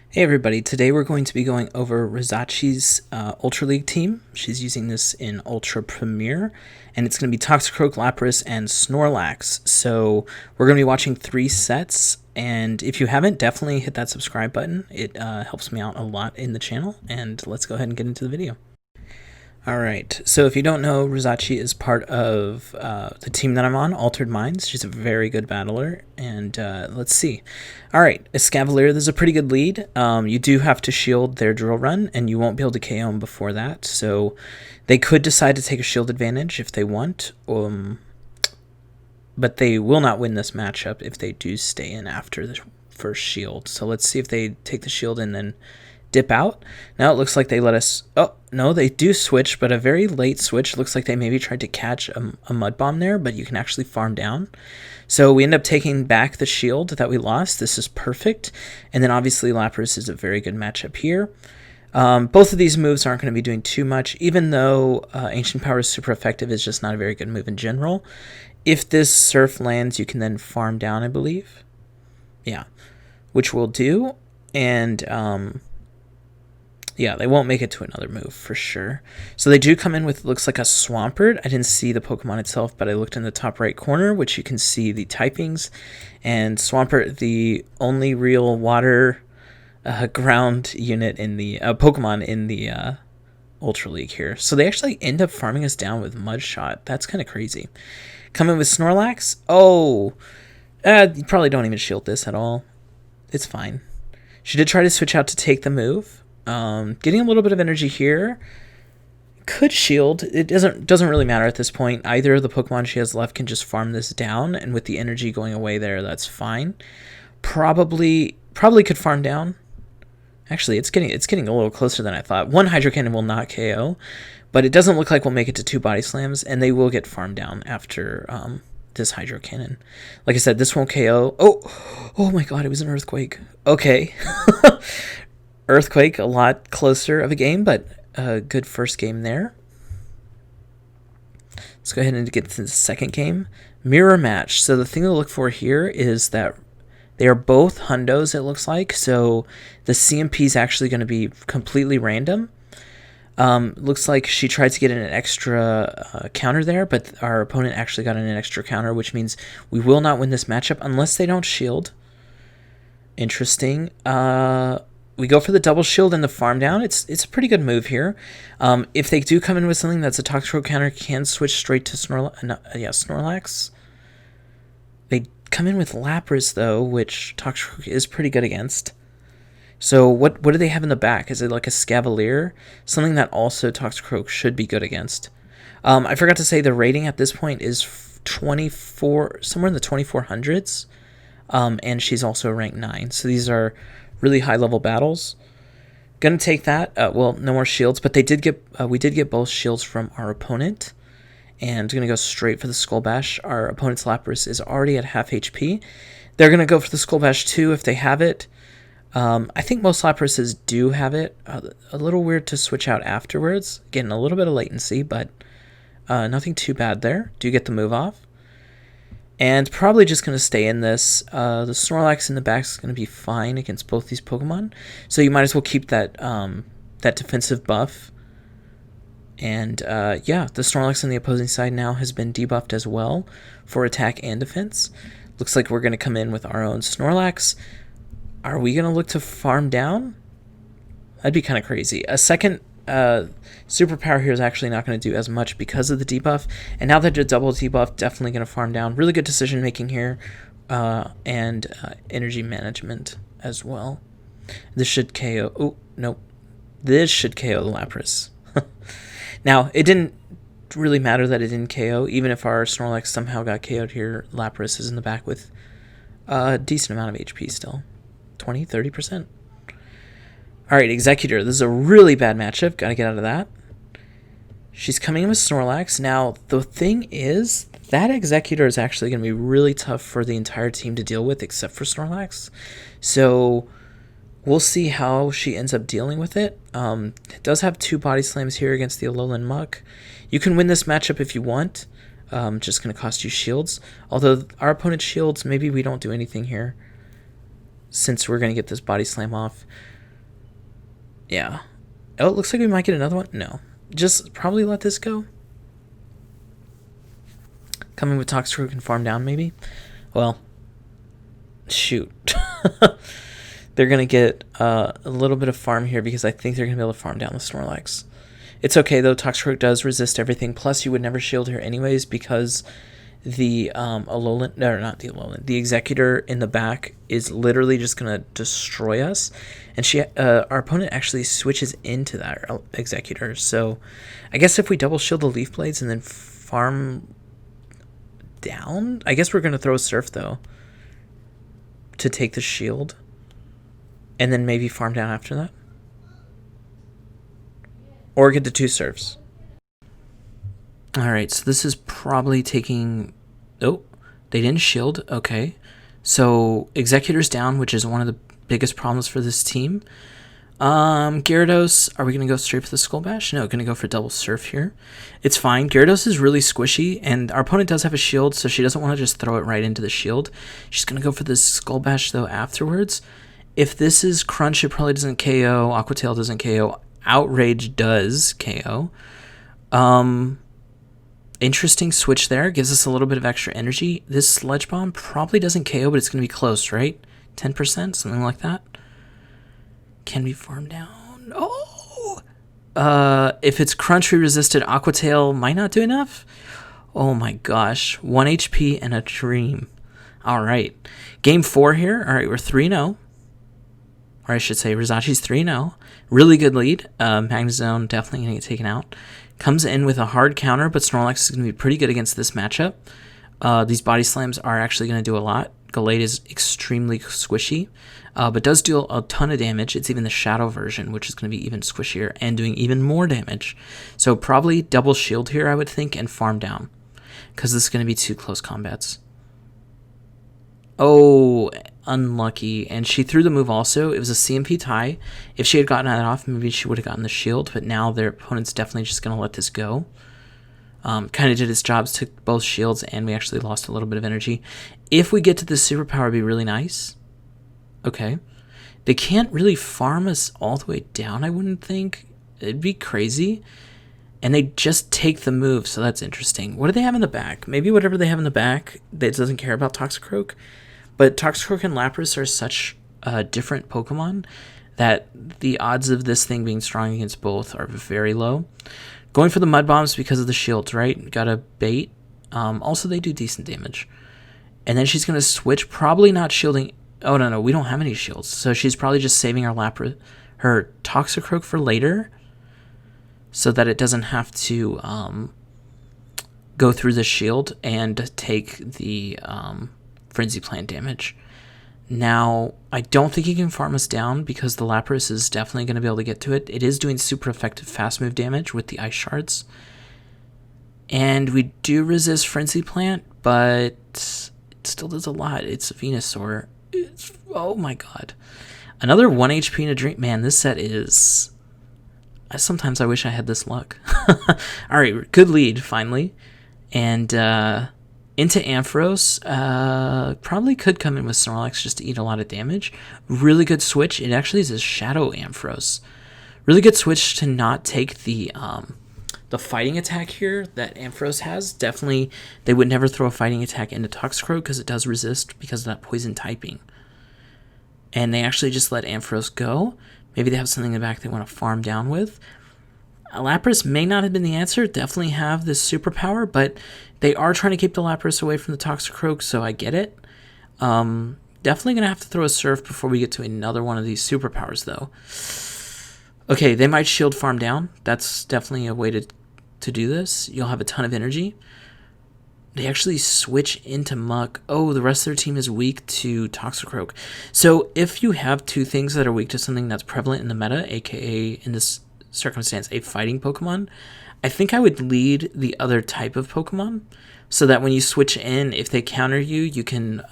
Hey everybody, today we're going to be going over REEZACHI's Ultra League team. She's using this in Ultra Premier, and it's going to be Toxicroak, Lapras, and Snorlax. So we're going to be watching 3 sets, and if you haven't, definitely hit that subscribe button. It helps me out a lot in the channel, and let's go ahead and get into the video. Alright, so if you don't know, REEZACHI is part of the team that I'm on, Altered Minds. She's a very good battler, and let's see. Alright, Escavalier, this is a pretty good lead. You do have to shield their drill run, and you won't be able to KO them before that, so they could decide to take a shield advantage if they want, but they will not win this matchup if they do stay in after the first shield. So let's see if they take the shield and then dip out. Now it looks like they let us... Oh, no, they do switch, but a very late switch. Looks like they maybe tried to catch a mud bomb there, but you can actually farm down. So we end up taking back the shield that we lost. This is perfect. And then obviously Lapras is a very good matchup here. Both of these moves aren't going to be doing too much, even though Ancient Power is super effective. It's just not a very good move in general. If this Surf lands, you can then farm down, I believe. Yeah, which we'll do. And... yeah, they won't make it to another move for sure. So they do come in with, looks like a Swampert. I didn't see the Pokemon itself, but I looked in the top right corner, which you can see the typings. And Swampert, the only real water ground unit in the Pokemon in the Ultra League here. So they actually end up farming us down with Mudshot. That's kind of crazy. Come in with Snorlax. Oh, you probably don't even shield this at all. It's fine. She did try to switch out to take the move. Getting a little bit of energy here. Could shield. It doesn't really matter at this point. Either of the Pokemon she has left can just farm this down, and with the energy going away there, that's fine. Probably could farm down. Actually, it's getting a little closer than I thought. One Hydro Cannon will not KO, but it doesn't look like we'll make it to 2 Body Slams, and they will get farmed down after this Hydro Cannon. Like I said, this won't KO. Oh my god, it was an Earthquake. Okay. Earthquake, a lot closer of a game, but a good first game there. Let's go ahead and get to the second game. Mirror match. So the thing to look for here is that they are both hundos, it looks like. So the CMP is actually going to be completely random. Looks like she tried to get in an extra counter there, but our opponent actually got in an extra counter, which means we will not win this matchup unless they don't shield. Interesting. We go for the double shield and the farm down. It's a pretty good move here. If they do come in with something that's a Toxicroak counter, can switch straight to Snorlax. They come in with Lapras though, which Toxicroak is pretty good against. So what do they have in the back? Is it like a Scavalier? Something that also Toxicroak should be good against. I forgot to say the rating at this point is 24, somewhere in the 2400s. And she's also ranked 9. So these are really high level battles. Gonna take that. Well, no more shields, but we did get both shields from our opponent, and gonna go straight for the Skull Bash. Our opponent's Lapras is already at half HP. They're gonna go for the Skull Bash too if they have it. I think most Laprases do have it. A little weird to switch out afterwards. Getting a little bit of latency, but nothing too bad there. Do get the move off. And probably just going to stay in this. The Snorlax in the back is going to be fine against both these Pokemon. So you might as well keep that that defensive buff. And yeah, the Snorlax on the opposing side now has been debuffed as well for attack and defense. Looks like we're going to come in with our own Snorlax. Are we going to look to farm down? That'd be kind of crazy. A second... superpower here is actually not going to do as much because of the debuff, and now that the double debuff, definitely going to farm down. Really good decision making here, and energy management as well. This should KO. Oh nope, this should KO the Lapras. Now it didn't really matter that it didn't KO, even if our Snorlax somehow got KO'd here. Lapras is in the back with a decent amount of HP still, 20-30%. Alright, Executor. This is a really bad matchup. Gotta get out of that. She's coming in with Snorlax. Now, the thing is, that Executor is actually going to be really tough for the entire team to deal with, except for Snorlax. So, we'll see how she ends up dealing with it. It does have 2 Body Slams here against the Alolan Muck. You can win this matchup if you want. Just going to cost you shields. Although, our opponent's shields, maybe we don't do anything here. since we're going to get this body slam off. Yeah. Oh, it looks like we might get another one. No. Just probably let this go. Coming with Toxicroak and farm down, maybe? Well, shoot. They're going to get a little bit of farm here because I think they're going to be able to farm down the Snorlax. It's okay, though. Toxicroak does resist everything. Plus, you would never shield here anyways because the Alolan... No, not the Alolan. The Executor in the back is literally just going to destroy us. And our opponent actually switches into that Executor. So, I guess if we double shield the Leaf Blades and then farm down... I guess we're going to throw a Surf, though, to take the shield. And then maybe farm down after that. Or get the 2 Surfs. Alright, so this is probably taking... Oh, they didn't shield. Okay. So, Executor's down, which is one of the biggest problems for this team. Gyarados, are we going to go straight for the Skull Bash? No, going to go for double Surf here. It's fine. Gyarados is really squishy, and our opponent does have a shield, so she doesn't want to just throw it right into the shield. She's going to go for the Skull Bash, though, afterwards. If this is Crunch, it probably doesn't KO. Aqua Tail doesn't KO. Outrage does KO. Interesting switch there. Gives us a little bit of extra energy. This Sludge Bomb probably doesn't KO, but it's going to be close, right? 10%? Something like that? Can we farm down? Oh! If it's Crunch, we resisted. Aqua Tail might not do enough. Oh my gosh. 1 HP and a dream. Alright. Game 4 here. Alright, we're 3-0. Or I should say, REEZACHI's 3-0. Really good lead. Magnezone definitely going to get taken out. Comes in with a hard counter, but Snorlax is going to be pretty good against this matchup. These body slams are actually going to do a lot. Gallade is extremely squishy, but does do a ton of damage. It's even the Shadow version, which is going to be even squishier and doing even more damage. So probably double shield here, I would think, and farm down, because this is going to be 2 close combats. Oh, unlucky. And she threw the move also. It was a CMP tie. If she had gotten that off, maybe she would have gotten the shield, but now their opponent's definitely just going to let this go. Kind of did its jobs, took both shields, and we actually lost a little bit of energy. If we get to this superpower, it'd be really nice. Okay. They can't really farm us all the way down, I wouldn't think. It'd be crazy. And they just take the move, so that's interesting. What do they have in the back? Maybe whatever they have in the back that doesn't care about Toxicroak. But Toxicroak and Lapras are such different Pokemon that the odds of this thing being strong against both are very low. Going for the Mud Bombs because of the shields, right? Got a bait. Also, they do decent damage. And then she's going to switch, probably not shielding. Oh, no, we don't have any shields. So she's probably just saving her Toxicroak for later, so that it doesn't have to go through the shield and take the Frenzy Plant damage. Now, I don't think he can farm us down because the Lapras is definitely going to be able to get to it. It is doing super effective fast move damage with the Ice Shards. And we do resist Frenzy Plant, but it still does a lot. It's a Venusaur. Oh my god. Another 1 HP and a Dream. Man, this set is... Sometimes I wish I had this luck. Alright, good lead, finally. And into Ampharos. Probably could come in with Snorlax just to eat a lot of damage. Really good switch. It actually is a Shadow Ampharos. Really good switch to not take the fighting attack here that Ampharos has. Definitely, they would never throw a fighting attack into Toxicroak because it does resist because of that poison typing. And they actually just let Ampharos go. Maybe they have something in the back they want to farm down with. Lapras may not have been the answer. Definitely have this superpower, but they are trying to keep the Lapras away from the Toxicroak, so I get it. Definitely going to have to throw a Surf before we get to another one of these superpowers, though. Okay, they might shield farm down. That's definitely a way to do this. You'll have a ton of energy. They actually switch into Muck. Oh, the rest of their team is weak to Toxicroak. So if you have 2 things that are weak to something that's prevalent in the meta, aka in this circumstance a fighting Pokemon, I think I would lead the other type of Pokemon so that when you switch in, if they counter you, you can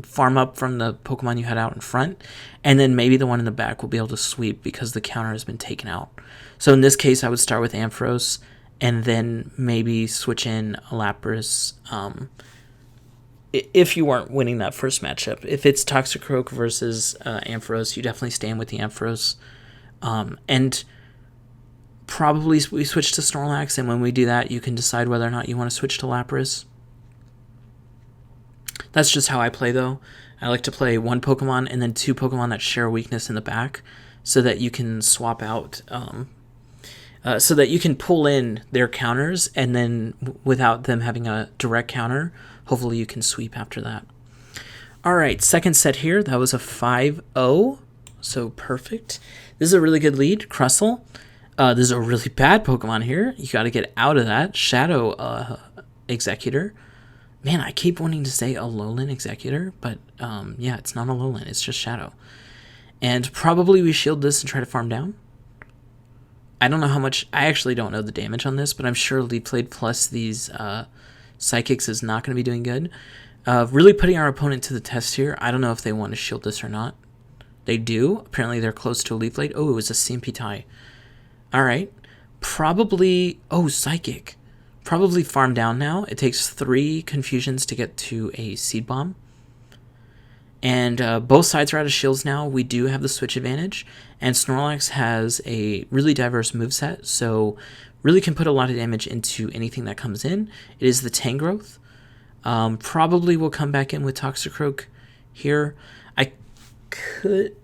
farm up from the Pokemon you had out in front, and then maybe the one in the back will be able to sweep because the counter has been taken out. So in this case, I would start with Ampharos, and then maybe switch in a Lapras if you weren't winning that first matchup. If it's Toxicroak versus Ampharos, you definitely stand with the Ampharos. And probably we switch to Snorlax, and when we do that, you can decide whether or not you want to switch to Lapras. That's just how I play, though. I like to play one Pokemon and then two Pokemon that share a weakness in the back, so that you can swap out, so that you can pull in their counters, and then without them having a direct counter, hopefully you can sweep after that. All right, second set here. That was a 5-0, so perfect. This is a really good lead, Crustle. This is a really bad Pokemon here. You got to get out of that. Shadow Executor. Man, I keep wanting to say Alolan Executor, but yeah, it's not Alolan. It's just Shadow. And probably we shield this and try to farm down. I don't know how much... I actually don't know the damage on this, but I'm sure Leaf Blade plus these Psychics is not going to be doing good. Really putting our opponent to the test here. I don't know if they want to shield this or not. They do. Apparently they're close to a Leaf Blade. Oh, it was a CMP tie. Alright. Probably... Oh, Psychic. Probably farm down now. It takes 3 Confusions to get to a Seed Bomb. And both sides are out of shields now. We do have the switch advantage. And Snorlax has a really diverse moveset, so really can put a lot of damage into anything that comes in. It is the Tangrowth. Probably will come back in with Toxicroak here. I could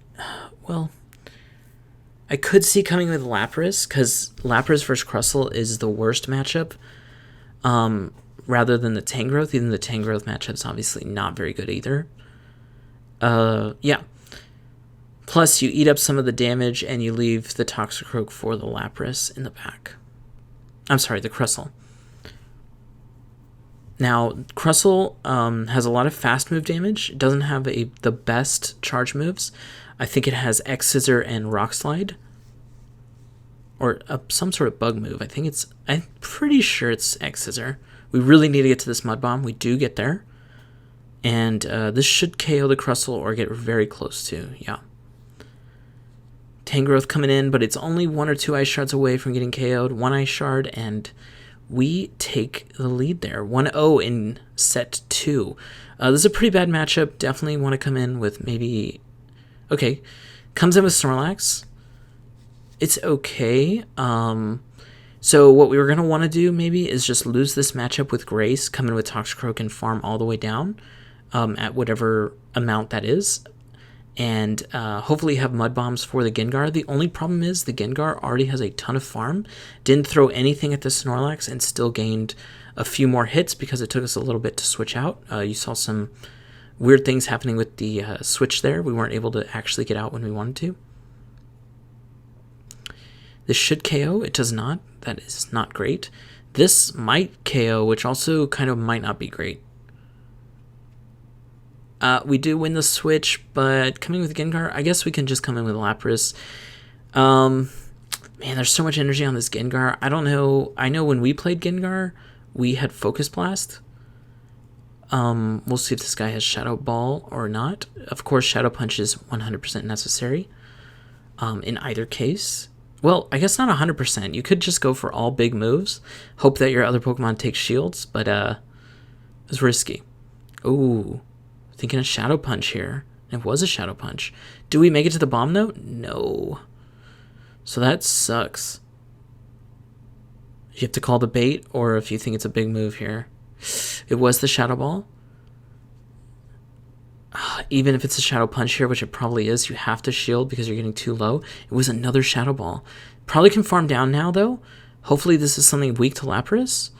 see coming with Lapras, because Lapras versus Crustle is the worst matchup, rather than the Tangrowth. Even the Tangrowth matchup is obviously not very good either. Yeah. Plus, you eat up some of the damage, and you leave the Toxicroak for the Lapras in the back. I'm sorry, the Crustle. Now, Crustle has a lot of fast move damage. It doesn't have the best charge moves. I think it has X-Scissor and Rock Slide. Or some sort of bug move. I'm pretty sure it's X-Scissor. We really need to get to this Mud Bomb. We do get there. And this should KO the Crustle or get very close to, yeah. Tangrowth coming in, but it's only 1 or 2 Ice Shards away from getting KO'd. 1 Ice Shard, and we take the lead there. 1-0 in set 2. This is a pretty bad matchup. Definitely want to come in with maybe... Okay, comes in with Snorlax. It's okay. So what we were going to want to do maybe is just lose this matchup with Grace, come in with Toxicroak and farm all the way down at whatever amount that is. And hopefully have Mud Bombs for the Gengar. The only problem is the Gengar already has a ton of farm. Didn't throw anything at the Snorlax and still gained a few more hits because it took us a little bit to switch out. You saw some weird things happening with the switch there. We weren't able to actually get out when we wanted to. This should KO. It does not. That is not great. This might KO, which also kind of might not be great. We do win the switch, but coming with Gengar, I guess we can just come in with Lapras. Man, there's so much energy on this Gengar. I don't know. I know when we played Gengar, we had Focus Blast. We'll see if this guy has Shadow Ball or not. Of course, Shadow Punch is 100% necessary in either case. Well, I guess not 100%. You could just go for all big moves, hope that your other Pokemon takes shields, but it's risky. Ooh. Thinking a Shadow Punch here. It was a Shadow Punch. Do we make it to the bomb, though? No. So that sucks. You have to call the bait, or if you think it's a big move here. It was the Shadow Ball. Even if it's a Shadow Punch here, which it probably is, you have to shield because you're getting too low. It was another Shadow Ball. Probably can farm down now, though. Hopefully this is something weak to Lapras.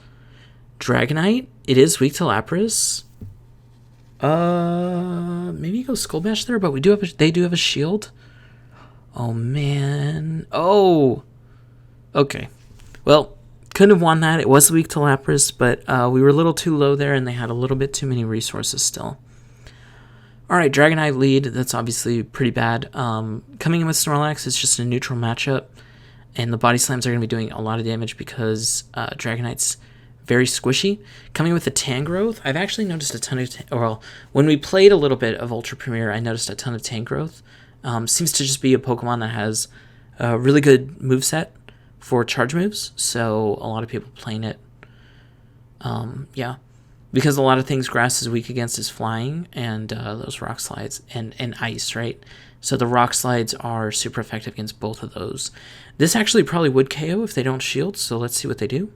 Dragonite. It is weak to Lapras. Maybe go Skull Bash there, but they do have a shield. Oh, man. Oh! Okay. Well, couldn't have won that. It was weak to Lapras, but we were a little too low there, and they had a little bit too many resources still. Alright, Dragonite lead. That's obviously pretty bad. Coming in with Snorlax is just a neutral matchup, and the Body Slams are going to be doing a lot of damage because Dragonite's very squishy. Coming with the Tangrowth, I've actually noticed a ton of... when we played a little bit of Ultra Premier, I noticed a ton of Tangrowth. Seems to just be a Pokemon that has a really good moveset for charge moves, so a lot of people playing it. Yeah. because a lot of things grass is weak against is flying and those rock slides and ice, right? So the rock slides are super effective against both of those. This actually probably would KO if they don't shield, so let's see what they do.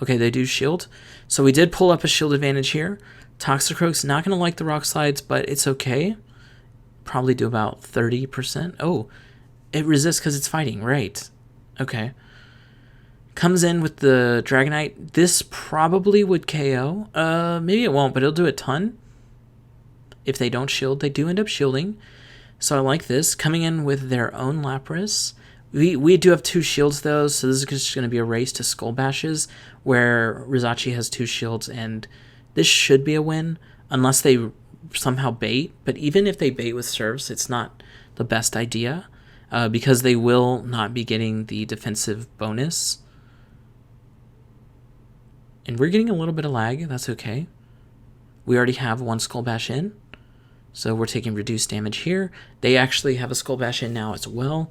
Okay, they do shield. So we did pull up a shield advantage here. Toxicroak's not going to like the rock slides, but it's okay. Probably do about 30%. Oh, it resists because it's fighting, right. Okay. Comes in with the Dragonite. This probably would KO. Maybe it won't, but it'll do a ton. If they don't shield, they do end up shielding. So I like this. Coming in with their own Lapras. We do have 2 shields, though, so this is just going to be a race to Skull Bashes, where REEZACHI has 2 shields, and this should be a win, unless they somehow bait. But even if they bait with serves, it's not the best idea, because they will not be getting the defensive bonus. And we're getting a little bit of lag. That's okay. We already have 1 Skull Bash in, so we're taking reduced damage here. They actually have a Skull Bash in now as well.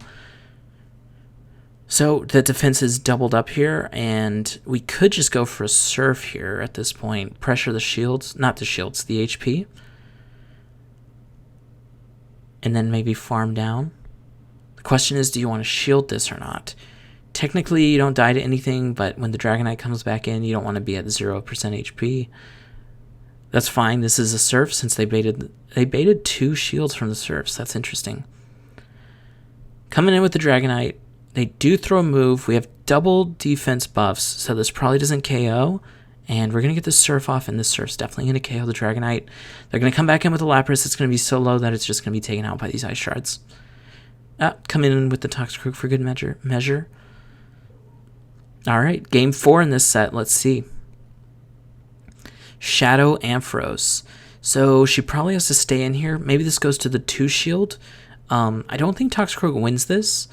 So the defense is doubled up here, and we could just go for a Surf here at this point. Pressure the shields, not the shields, the HP. And then maybe farm down. The question is, do you want to shield this or not? Technically, you don't die to anything, but when the Dragonite comes back in, you don't want to be at 0% HP. That's fine. This is a Surf since they baited 2 shields from the Surfs. That's interesting. Coming in with the Dragonite. They do throw a move. We have double defense buffs, so this probably doesn't KO. And we're going to get the Surf off, and the Surf's definitely going to KO the Dragonite. They're going to come back in with the Lapras. It's going to be so low that it's just going to be taken out by these Ice Shards. Come in with the Toxicroak for good measure. All right, game 4 in this set. Let's see. Shadow Ampharos. So she probably has to stay in here. Maybe this goes to the 2 shield. I don't think Toxicroak wins this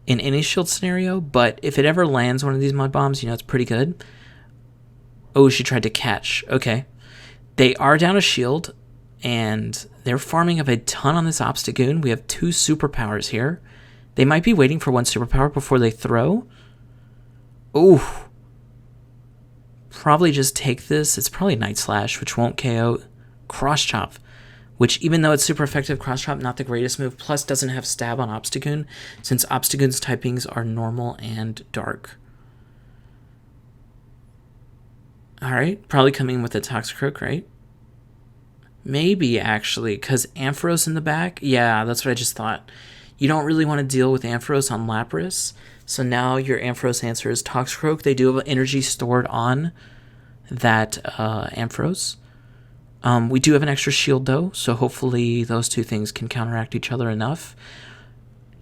in any shield scenario, but if it ever lands one of these mud bombs, you know, it's pretty good. Oh, she tried to catch. Okay. They are down a shield, and they're farming up a ton on this Obstagoon. We have 2 superpowers here. They might be waiting for 1 superpower before they throw. Oh. Probably just take this. It's probably Night Slash, which won't KO. Cross Chop, which even though it's super effective, Cross Chop, not the greatest move, plus doesn't have Stab on Obstagoon, since Obstagoon's typings are normal and dark. Alright, probably coming with a Toxicroak, right? Maybe, actually, because Ampharos in the back? Yeah, that's what I just thought. You don't really want to deal with Ampharos on Lapras, so now your Ampharos answer is Toxicroak. They do have energy stored on that Ampharos. We do have an extra shield, though, so hopefully those 2 things can counteract each other enough.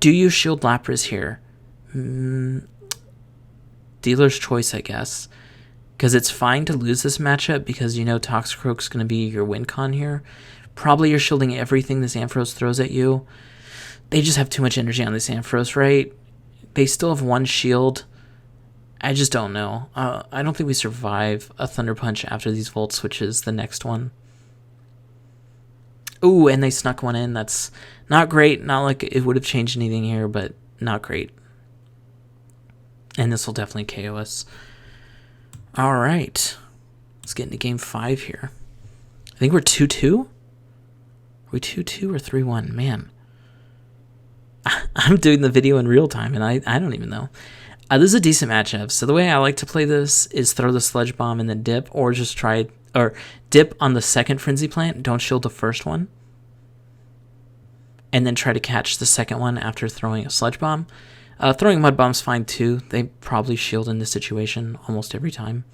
Do you shield Lapras here? Dealer's choice, I guess. Because it's fine to lose this matchup because you know Toxicroak's going to be your win con here. Probably you're shielding everything this Ampharos throws at you. They just have too much energy on this Ampharos, right? They still have 1 shield. I just don't know. I don't think we survive a Thunder Punch after these Volt switches, the next one. Ooh, and they snuck 1 in. That's not great. Not like it would have changed anything here, but not great. And this will definitely KO us. All right. Let's get into game 5 here. I think we're 2-2. Are we 2-2 or 3-1? Man. I'm doing the video in real time, and I don't even know. This is a decent matchup. So the way I like to play this is throw the Sludge Bomb and then dip, or just try, or dip on the second Frenzy Plant. Don't shield the first one. And then try to catch the second one after throwing a Sludge Bomb. Throwing Mud Bomb's fine too. They probably shield in this situation almost every time.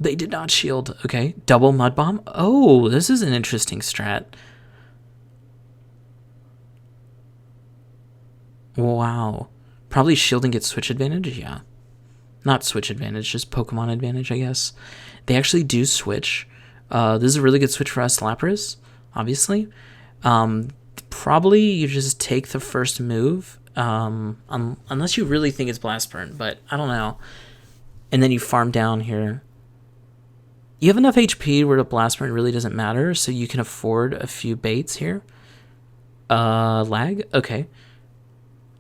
They did not shield. Okay, double Mud Bomb. Oh, this is an interesting strat. Wow. Probably shielding gets switch advantage, yeah. Not switch advantage, just Pokemon advantage, I guess. They actually do switch. This is a really good switch for us, Lapras, obviously. Probably you just take the first move, unless you really think it's Blast Burn, but I don't know. And then you farm down here. You have enough HP where the Blast Burn really doesn't matter, so you can afford a few baits here. Lag? Okay.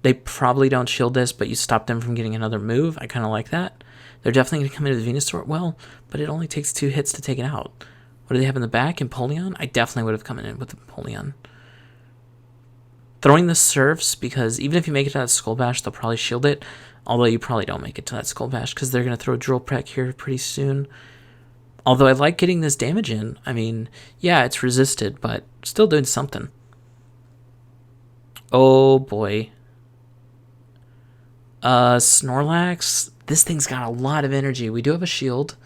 They probably don't shield this, but you stop them from getting another move. I kind of like that. They're definitely going to come in with Venusaur. Well, but it only takes 2 hits to take it out. What do they have in the back? Empoleon? I definitely would have come in with Empoleon. Throwing the Surfs, because even if you make it to that Skull Bash, they'll probably shield it. Although you probably don't make it to that Skull Bash, because they're going to throw Drill Peck here pretty soon. Although I like getting this damage in. I mean, yeah, it's resisted, but still doing something. Oh, boy. Snorlax. This thing's got a lot of energy. We do have a shield.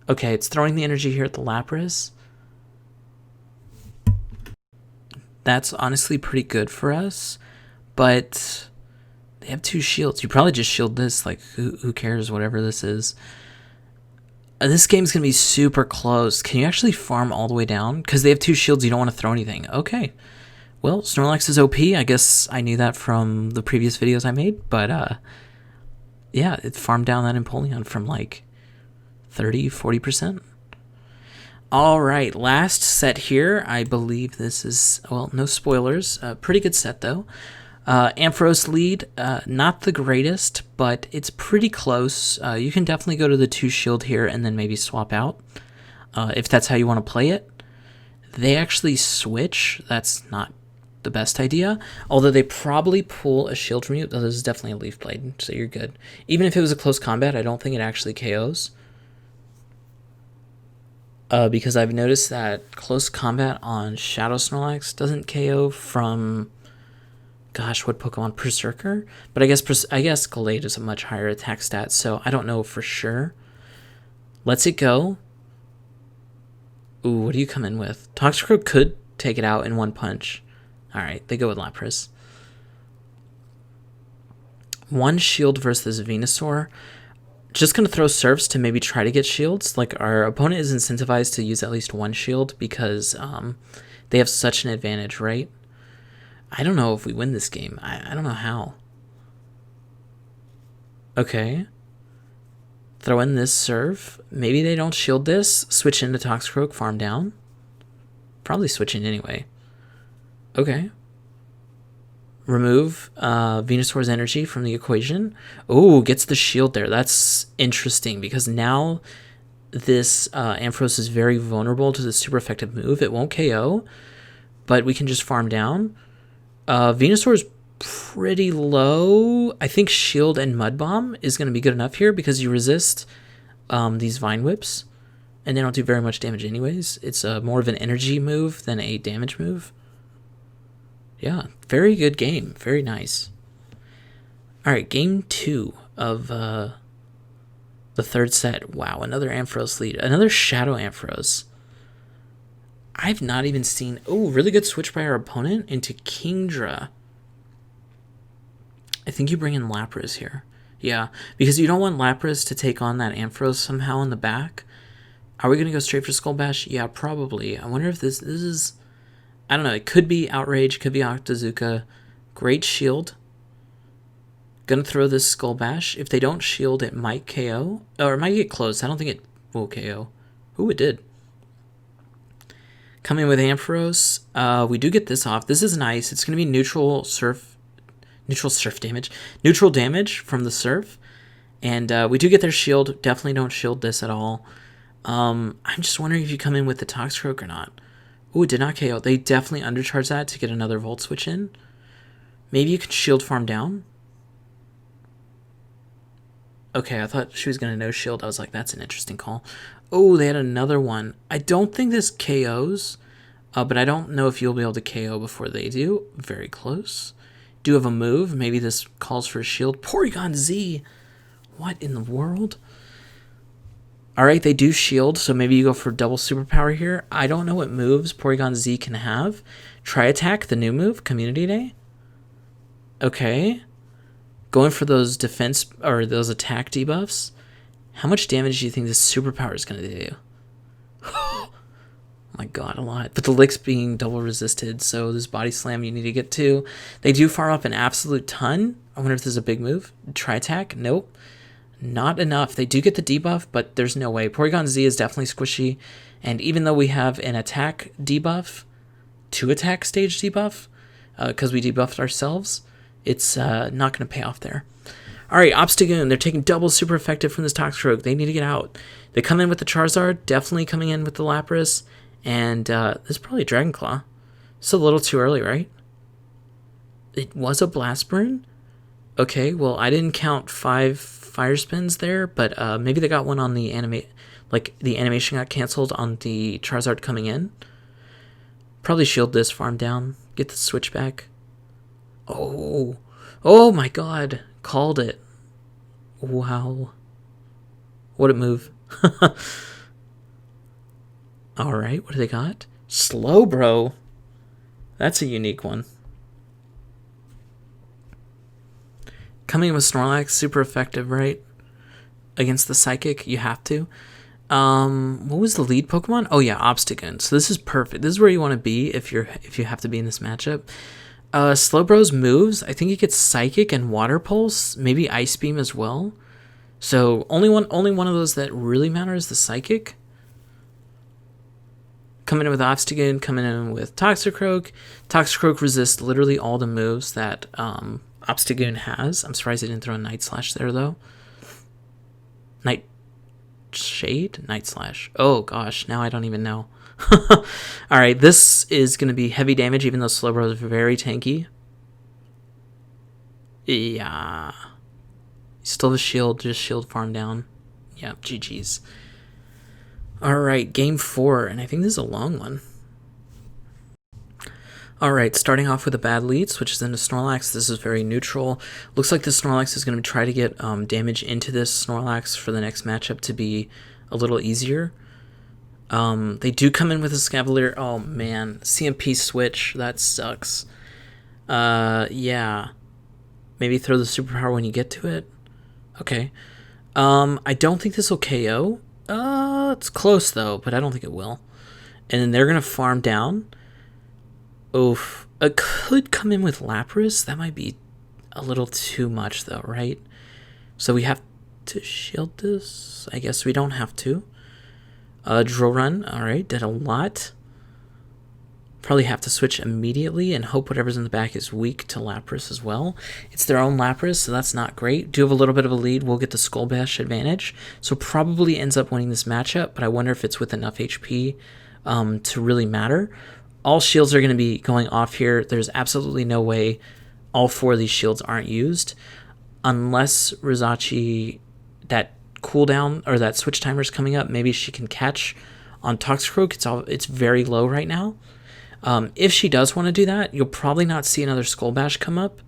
Okay, it's throwing the energy here at the Lapras. That's honestly pretty good for us. But they have 2 shields. You probably just shield this. Like, who cares, whatever this is. This game's going to be super close. Can you actually farm all the way down? Because they have 2 shields, you don't want to throw anything. Okay. Well, Snorlax is OP. I guess I knew that from the previous videos I made. But, yeah, it farmed down that Empoleon from, like, 30-40%. All right, last set here. I believe this is, well, no spoilers. Pretty good set, though. Ampharos lead, not the greatest, but it's pretty close. You can definitely go to the 2 shield here and then maybe swap out if that's how you want to play it. They actually switch. That's not the best idea, although they probably pull a shield from you. This is definitely a Leaf Blade, so you're good. Even if it was a close combat, I don't think it actually KOs. Because I've noticed that close combat on Shadow Snorlax doesn't KO from, gosh, what Pokemon? Berserker? But I guess Gallade is a much higher attack stat, so I don't know for sure. Lets it go. Ooh, what do you come in with? Toxicroak could take it out in 1 punch. Alright, they go with Lapras. 1 shield versus Venusaur. Just going to throw Surfs to maybe try to get shields. Like, our opponent is incentivized to use at least 1 shield because they have such an advantage, right? I don't know if we win this game. I don't know how. Okay. Throw in this Surf. Maybe they don't shield this. Switch into Toxicroak, farm down. Probably switch in anyway. Okay. Remove Venusaur's energy from the equation. Oh, gets the shield there. That's interesting because now this Ampharos is very vulnerable to the super effective move. It won't KO, but we can just farm down. Venusaur is pretty low. I think Shield and Mud Bomb is going to be good enough here because you resist these Vine Whips, and they don't do very much damage anyways. It's more of an energy move than a damage move. Yeah, very good game. Very nice. All right, game 2 of the 3rd set. Wow, another Ampharos lead. Another Shadow Ampharos. I've not even seen... Oh, really good switch by our opponent into Kingdra. I think you bring in Lapras here. Yeah, because you don't want Lapras to take on that Ampharos somehow in the back. Are we going to go straight for Skull Bash? Yeah, probably. I wonder if this is... I don't know. It could be Outrage, could be Octazooka. Great shield. Gonna throw this Skull Bash. If they don't shield, it might KO. Or it might get close. I don't think it will KO. Ooh, it did. Coming with Ampharos. We do get this off. This is nice. It's gonna be neutral damage from the Surf. And we do get their shield. Definitely don't shield this at all. I'm just wondering if you come in with the Toxicroak or not. Ooh, it did not KO. They definitely undercharge that to get another Volt Switch in. Maybe you can shield farm down. Okay, I thought she was going to no shield. I was like, that's an interesting call. Oh, they had another one. I don't think this KOs, but I don't know if you'll be able to KO before they do. Very close. Do have a move. Maybe this calls for a shield. Porygon Z. What in the world? All right, they do shield, so maybe you go for double superpower here. I don't know what moves Porygon Z can have. Try Attack, the new move, Community Day. Okay. Going for those defense, or those attack debuffs. How much damage do you think this superpower is going to do? Oh my god, a lot. But the Lick's being double resisted, so this Body Slam you need to get to. They do farm up an absolute ton. I wonder if this is a big move. Try Attack? Nope. Not enough. They do get the debuff, but there's no way. Porygon Z is definitely squishy, and even though we have an attack debuff, 2 attack stage debuff, because we debuffed ourselves, it's not going to pay off there. All right, Obstagoon. They're taking double super effective from this Toxicroak. They need to get out. They come in with the Charizard, definitely coming in with the Lapras, and this is probably a Dragon Claw. It's a little too early, right? It was a Blast Burn? Okay, well, I didn't count 5 Fire Spins there, but maybe they got one on the the animation got canceled on the Charizard coming in. Probably shield this, farm down, get the switch back. Oh my god, called it. Wow. What a move. Alright, what do they got? Slowbro. That's a unique one. Coming in with Snorlax, super effective, right? Against the Psychic, you have to. What was the lead Pokemon? Oh yeah, Obstagoon. So this is perfect. This is where you want to be if you have to be in this matchup. Slowbro's moves, I think he gets Psychic and Water Pulse, maybe Ice Beam as well. So only one of those that really matter is the Psychic. Coming in with Obstagoon, coming in with Toxicroak. Toxicroak resists literally all the moves that Obstagoon has. I'm surprised they didn't throw a Night Slash there though. Night Slash. Oh gosh, now I don't even know. Alright, this is going to be heavy damage even though Slowbro is very tanky. Yeah. Still the shield, just shield farm down. Yeah, GG's. Alright, game 4, and I think this is a long one. Alright, starting off with a bad lead, switches into Snorlax. This is very neutral. Looks like the Snorlax is going to try to get damage into this Snorlax for the next matchup to be a little easier. They do come in with a Scavalier. Oh man, CMP switch, that sucks. Yeah. Maybe throw the superpower when you get to it. Okay. I don't think this will KO. It's close though, but I don't think it will. And then they're going to farm down. Oof. It could come in with Lapras. That might be a little too much though, right? So we have to shield this? I guess we don't have to. Drill Run. Alright, did a lot. Probably have to switch immediately and hope whatever's in the back is weak to Lapras as well. It's their own Lapras, so that's not great. Do have a little bit of a lead. We'll get the Skull Bash advantage. So probably ends up winning this matchup, but I wonder if it's with enough HP to really matter. All shields are going to be going off here. There's absolutely no way all 4 of these shields aren't used. Unless REEZACHI, that cooldown or that switch timer is coming up, maybe she can catch on Toxicroak. It's very low right now. If she does want to do that, you'll probably not see another Skull Bash come up.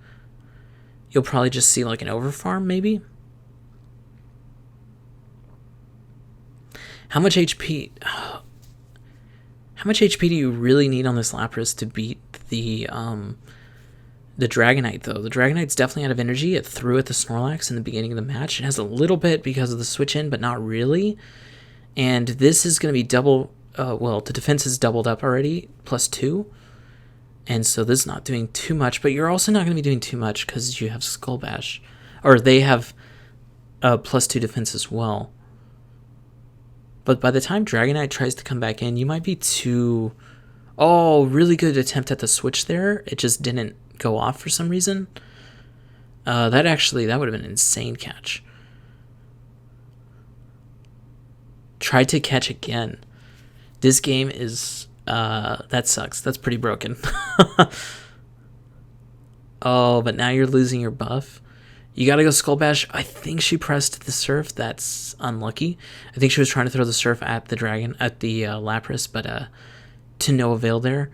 You'll probably just see like an overfarm, maybe. How much HP? How much HP do you really need on this Lapras to beat the Dragonite, though? The Dragonite's definitely out of energy. It threw at the Snorlax in the beginning of the match. It has a little bit because of the switch in, but not really. And this is going to be double... well, the defense is doubled up already, +2. And so this is not doing too much, but you're also not going to be doing too much because you have Skull Bash. Or they have +2 defense as well. But by the time Dragonite tries to come back in, you might be too... Oh, really good attempt at the switch there. It just didn't go off for some reason. That would have been an insane catch. Tried to catch again. This game is... that sucks. That's pretty broken. Oh, but now you're losing your buff. You gotta go Skull Bash. I think she pressed the Surf. That's unlucky. I think she was trying to throw the Surf at the Lapras, but to no avail there.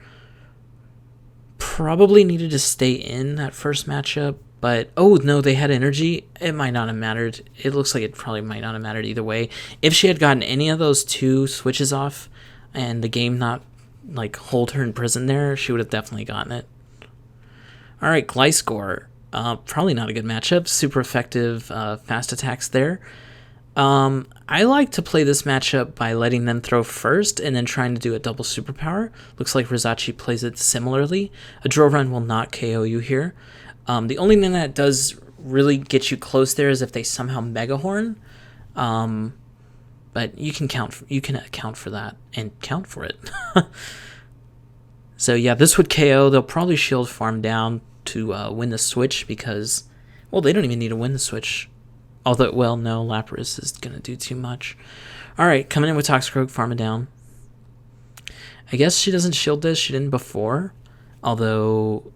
Probably needed to stay in that first matchup, but oh no, they had energy. It might not have mattered. It looks like it probably might not have mattered either way. If she had gotten any of those 2 switches off and the game not like hold her in prison there, she would have definitely gotten it. All right, Gliscor. Probably not a good matchup. Super effective fast attacks there. I like to play this matchup by letting them throw first and then trying to do a double superpower. Looks like REEZACHI plays it similarly. A Drill Run will not KO you here. The only thing that does really get you close there is if they somehow Mega Horn. But you can account for that and count for it. So yeah, this would KO. They'll probably shield farm down to win the switch because, Well, they don't even need to win the switch. Although, well, no, Lapras is going to do too much. All right, coming in with Toxicroak, farm it down. I guess she doesn't shield this. She didn't before. Although,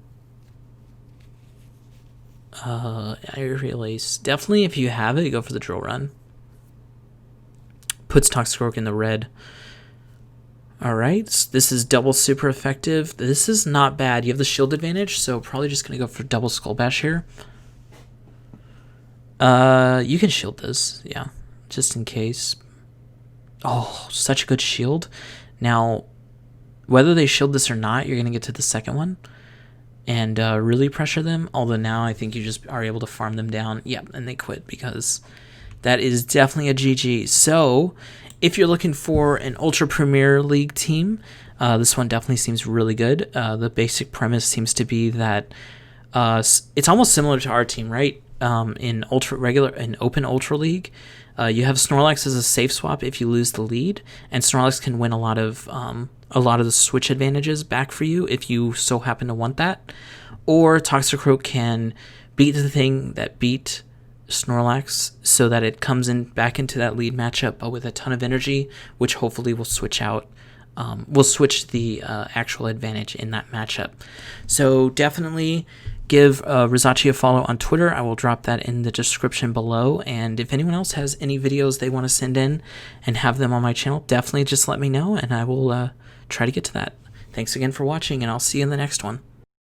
Aerial Ace. Definitely, if you have it, go for the Drill Run. Puts Toxicroak in the red. All right, this is double super effective. This is not bad. You have the shield advantage, so probably just going to go for double Skull Bash here. You can shield this, yeah, just in case. Oh, such a good shield. Now, whether they shield this or not, you're going to get to the second one and really pressure them. Although now I think you just are able to farm them down. Yep, and they quit because that is definitely a GG. So if you're looking for an Ultra Premier League team, this one definitely seems really good. The basic premise seems to be that it's almost similar to our team, right? In Open Ultra League, you have Snorlax as a safe swap if you lose the lead, and Snorlax can win a lot of the switch advantages back for you if you so happen to want that. Or Toxicroak can beat the thing that beat Snorlax so that it comes in back into that lead matchup, but with a ton of energy, which hopefully will switch out. Will switch the actual advantage in that matchup. So definitely give REEZACHI a follow on Twitter. I will drop that in the description below. And if anyone else has any videos they want to send in and have them on my channel, definitely just let me know and I will try to get to that. Thanks again for watching, and I'll see you in the next one.